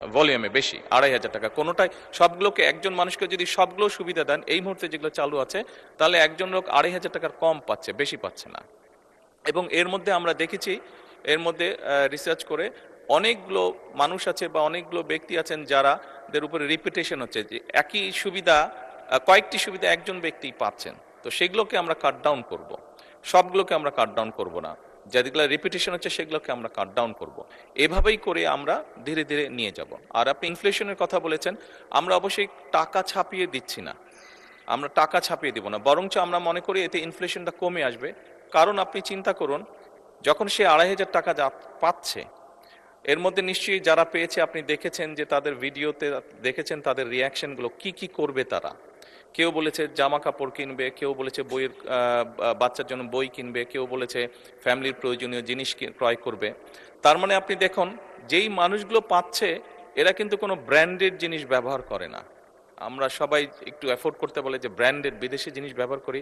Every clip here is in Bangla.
ভলিউমে বেশি, 2,500 টাকা কোনোটাই। সবগুলোকে একজন মানুষকে যদি সবগুলো সুবিধা দেন এই মুহূর্তে যেগুলো চালু আছে, তাহলে একজন লোক 2,500 টাকার কম পাচ্ছে, বেশি পাচ্ছে না। এবং এর মধ্যে আমরা দেখেছি, এর মধ্যে রিসার্চ করে অনেকগুলো মানুষ আছে বা অনেকগুলো ব্যক্তি আছেন যারাদের উপরে রিপিটেশন হচ্ছে, যে একই সুবিধা কয়েকটি সুবিধা একজন ব্যক্তি পাচ্ছেন। তো সেগুলোকে আমরা কাট ডাউন করব, সবগুলোকে আমরা কাট ডাউন করবো না, যেগুলো রিপিটেশন হচ্ছে সেগুলোকে আমরা কাট ডাউন করবো। এভাবেই করে আমরা ধীরে ধীরে নিয়ে যাব। আর আপনি ইনফ্লেশনের কথা বলেছেন, আমরা অবশ্যই টাকা ছাপিয়ে দিচ্ছি না, আমরা টাকা ছাপিয়ে দিব না, বরঞ্চ আমরা মনে করি এতে ইনফ্লেশনটা কমে আসবে। কারণ আপনি চিন্তা করুন, যখন সে 2,500 টাকা পাচ্ছে, এর মধ্যে নিশ্চয়ই যারা পেয়েছে আপনি দেখেছেন যে তাদের ভিডিওতে দেখেছেন তাদের রিয়াকশনগুলো, কি কি করবে তারা। কেউ বলেছে জামা কাপড় কিনবে, কেউ বলেছে বইয়ের বাচ্চার জন্য বই কিনবে, কেউ বলেছে ফ্যামিলির প্রয়োজনীয় জিনিস ক্রয় করবে। তার মানে আপনি দেখুন, যেই মানুষগুলো পাচ্ছে এরা কিন্তু কোনো ব্র্যান্ডেড জিনিস ব্যবহার করে না। আমরা সবাই একটু অ্যাফোর্ড করতে বলে যে ব্র্যান্ডেড বিদেশি জিনিস ব্যবহার করি।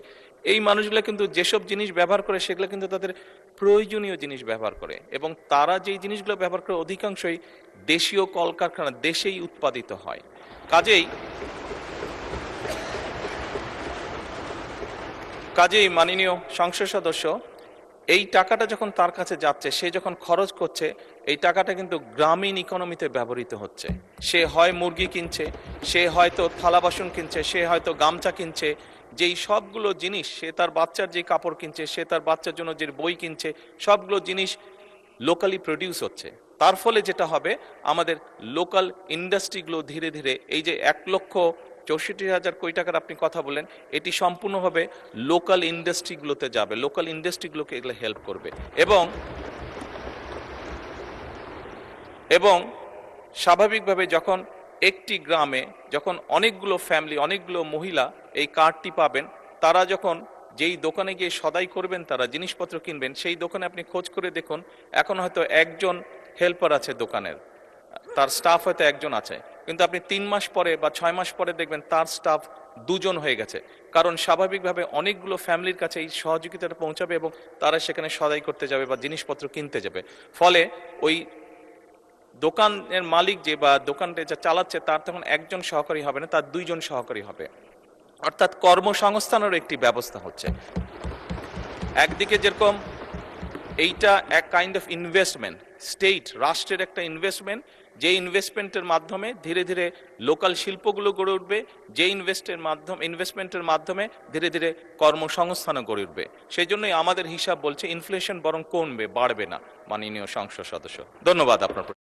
এই মানুষগুলো কিন্তু যেসব জিনিস ব্যবহার করে সেগুলো কিন্তু তাদের প্রয়োজনীয় জিনিস ব্যবহার করে, এবং তারা যেই জিনিসগুলো ব্যবহার করে অধিকাংশই দেশীয় কলকারখানা, দেশেই উৎপাদিত হয়। কাজেই মাননীয় সংসদ সদস্য, এই টাকাটা যখন তার কাছে যাচ্ছে, সে যখন খরচ করছে, এই টাকাটা কিন্তু গ্রামীণ ইকোনমিতে ব্যবহৃত হচ্ছে। সে হয় মুরগি কিনছে, সে হয়তো থালা বাসন কিনছে, সে হয়তো গামছা কিনছে, যেই সবগুলো জিনিস, সে তার বাচ্চার যে কাপড় কিনছে, সে তার বাচ্চার জন্য যে বই কিনছে, সবগুলো জিনিস লোকালি প্রডিউস হচ্ছে। তার ফলে যেটা হবে, আমাদের লোকাল ইন্ডাস্ট্রিগুলো ধীরে ধীরে, এই যে 1,64,000 কোটি টাকার আপনি কথা বলেন, এটি সম্পূর্ণভাবে লোকাল ইন্ডাস্ট্রিগুলোতে যাবে, লোকাল ইন্ডাস্ট্রিগুলোকে এগুলো হেল্প করবে। এবং স্বাভাবিকভাবে যখন একটি গ্রামে যখন অনেকগুলো ফ্যামিলি, অনেকগুলো মহিলা এই কার্ডটি পাবেন, তারা যখন যেই দোকানে গিয়ে সদাই করবেন, তারা জিনিসপত্র কিনবেন, সেই দোকানে আপনি খোঁজ করে দেখুন, এখন হয়তো একজন হেল্পার আছে দোকানের, তার স্টাফ হয়তো একজন আছে, কিন্তু আপনি 3 মাস পরে বা 6 মাস পরে দেখবেন তার স্টাফ 2জন হয়ে গেছে। কারণ স্বাভাবিকভাবে অনেকগুলো ফ্যামিলির কাছে এই সহযোগিতাটা পৌঁছাবে এবং তারা সেখানে সদাই করতে যাবে বা জিনিসপত্র কিনতে যাবে। ফলে ওই দোকানের মালিক যে বা দোকানটা যা চালাচ্ছে, তার তখন একজন সহকারী হবে না, তার 2জন সহকারী হবে। অর্থাৎ কর্মসংস্থানের একটি ব্যবস্থা হচ্ছে। একদিকে যেরকম এইটা এক কাইন্ড অফ ইনভেস্টমেন্ট, স্টেট, রাষ্ট্রের একটা ইনভেস্টমেন্ট, যে ইনভেস্টমেন্টের মাধ্যমে ধীরে ধীরে লোকাল শিল্পগুলো গড়ে উঠবে, যে ইনভেস্টমেন্টের মাধ্যমে ধীরে ধীরে কর্মসংস্থানও গড়ে উঠবে। সেই জন্যই আমাদের হিসাব বলছে ইনফ্লেশন বরং কমবে, বাড়বে না। মাননীয় সংসদ সদস্য, ধন্যবাদ আপনার।